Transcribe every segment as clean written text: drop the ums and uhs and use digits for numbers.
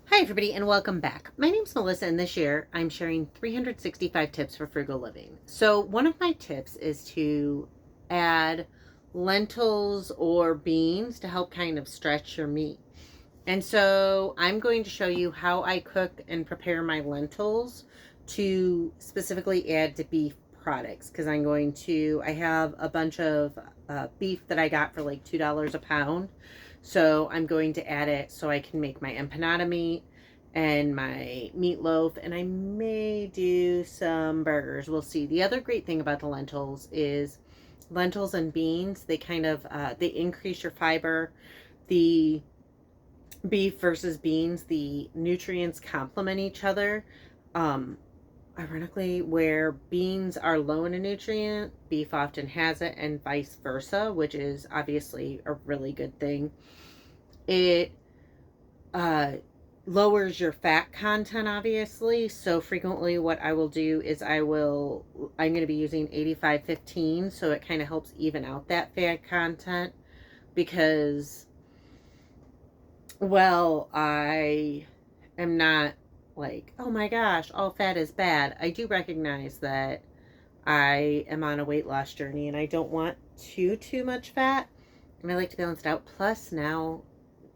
Hi, everybody, and welcome back. My name's Melissa, and this year I'm sharing 365 tips for frugal living. So, one of my tips is to add lentils or beans to help kind of stretch your meat. And so, I'm going to show you how I cook and prepare my lentils to specifically add to beef products because I have a bunch of beef that I got for like $2 a pound. So I'm going to add it so I can make my empanada meat and my meatloaf, and I may do some burgers. We'll see. The other great thing about the lentils is lentils and beans, they kind of they increase your fiber. The beef versus beans, the nutrients complement each other. Um, Ironically, where beans are low in a nutrient, beef often has it, and vice versa, which is obviously a really good thing. It uh, lowers your fat content, obviously. So frequently, what I will do is I'm going to be using 85/15, so it kind of helps even out that fat content because, well, I am not like, oh my gosh, all fat is bad. I do recognize that I am on a weight loss journey and I don't want too much fat, and I like to balance it out. Plus, now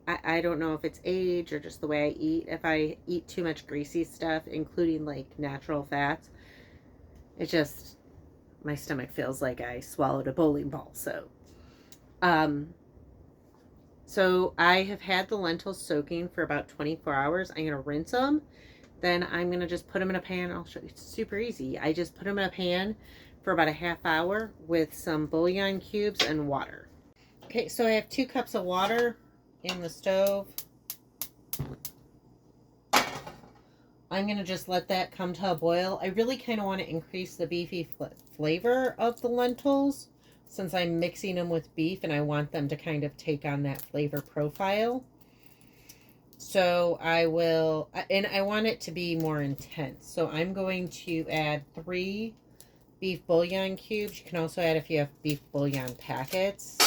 I don't know if it's age or just the way I eat. If I eat too much greasy stuff, including like natural fats, it just, my stomach feels like I swallowed a bowling ball. Um, so I have had the lentils soaking for about 24 hours. I'm going to rinse them. Then I'm going to just put them in a pan. I'll show you. It's super easy. I just put them in a pan for about a half hour with some bouillon cubes and water. Okay, so I have 2 cups of water in the stove. I'm going to just let that come to a boil. I really kind of want to increase the beefy flavor of the lentils since I'm mixing them with beef and I want them to kind of take on that flavor profile. So I will, and I want it to be more intense. So I'm going to add 3 beef bouillon cubes. You can also add if you have beef bouillon packets.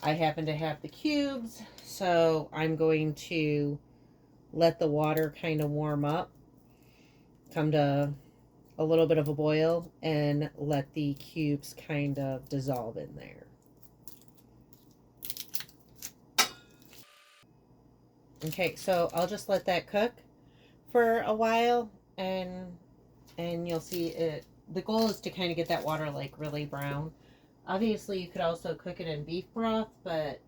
I happen to have the cubes, so I'm going to let the water kind of warm up, come to a little bit of a boil, and let the cubes kind of dissolve in there. Okay, so I'll just let that cook for a while, and you'll see it. The goal is to kind of get that water like really brown. Obviously, you could also cook it in beef broth, but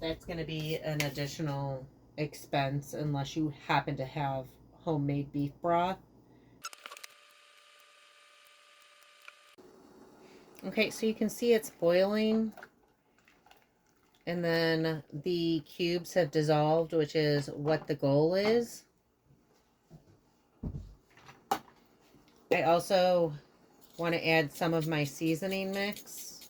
that's going to be an additional expense unless you happen to have homemade beef broth. Okay, so you can see it's boiling, and then the cubes have dissolved, which is what the goal is. I also want to add some of my seasoning mix.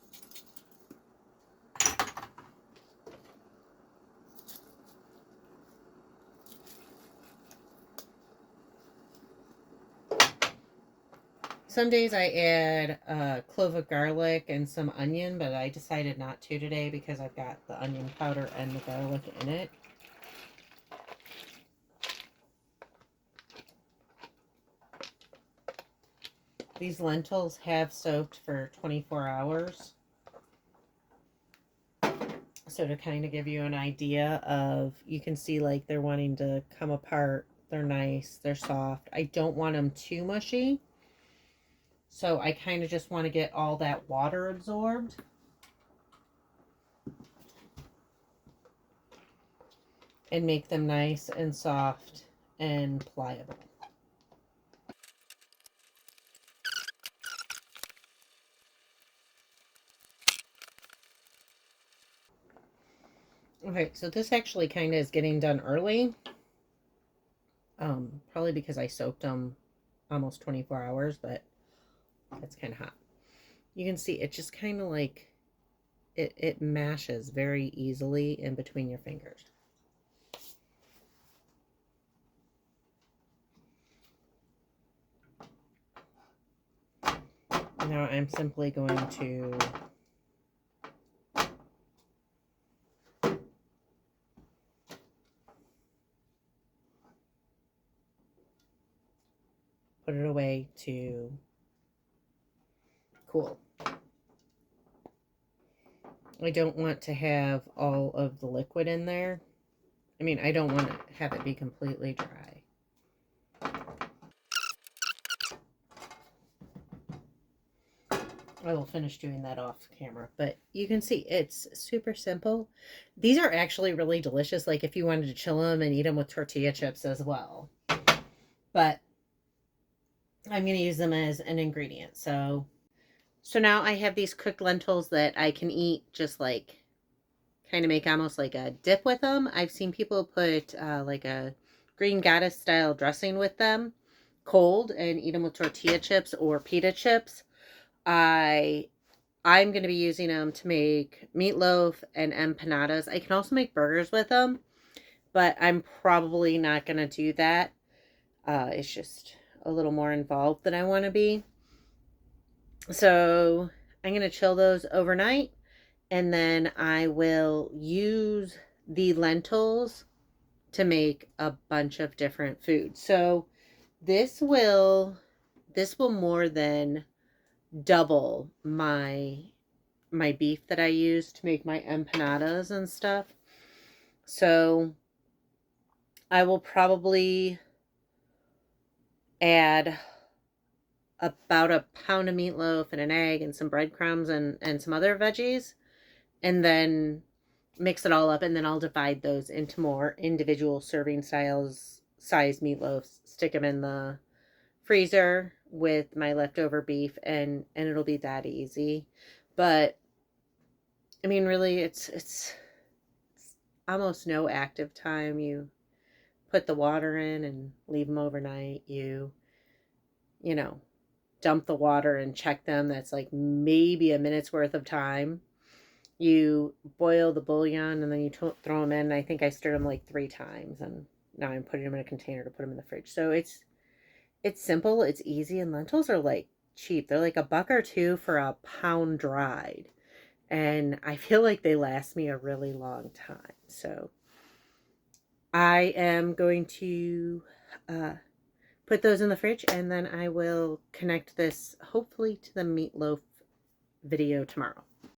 Some days I add a clove of garlic and some onion, but I decided not to today because I've got the onion powder and the garlic in it. These lentils have soaked for 24 hours. So to kind of give you an idea of, you can see like they're wanting to come apart. They're nice. They're soft. I don't want them too mushy. So I kind of just want to get all that water absorbed. And make them nice and soft and pliable. Okay, so this actually kind of is getting done early. Probably because I soaked them almost 24 hours, but it's kind of hot. You can see it just kind of like, it mashes very easily in between your fingers. Now I'm simply going to put it away to cool. I don't want to have all of the liquid in there. I mean, I don't want to have it be completely dry. I will finish doing that off camera, but you can see it's super simple. These are actually really delicious, like if you wanted to chill them and eat them with tortilla chips as well. But I'm going to use them as an ingredient. So now I have these cooked lentils that I can eat, just like kind of make almost like a dip with them. I've seen people put like a green goddess style dressing with them cold and eat them with tortilla chips or pita chips. I'm going to be using them to make meatloaf and empanadas. I can also make burgers with them, but I'm probably not going to do that. It's just a little more involved than I want to be. So I'm going to chill those overnight, and then I will use the lentils to make a bunch of different foods. So this will more than double my beef that I use to make my empanadas and stuff. So I will probably add about a pound of meatloaf and an egg and some breadcrumbs and some other veggies, and then mix it all up, and then I'll divide those into more individual serving size meatloafs, stick them in the freezer with my leftover beef, and it'll be that easy. But I mean, really, it's almost no active time. You put the water in and leave them overnight. You know, dump the water and check them. That's like maybe a minute's worth of time. You boil the bouillon and then you throw them in. I think I stirred them like 3 times, and now I'm putting them in a container to put them in the fridge. So it's simple, it's easy, and lentils are like cheap. They're like $1 or $2 for a pound dried, and I feel like they last me a really long time. So I am going to put those in the fridge, and then I will connect this hopefully to the meatloaf video tomorrow.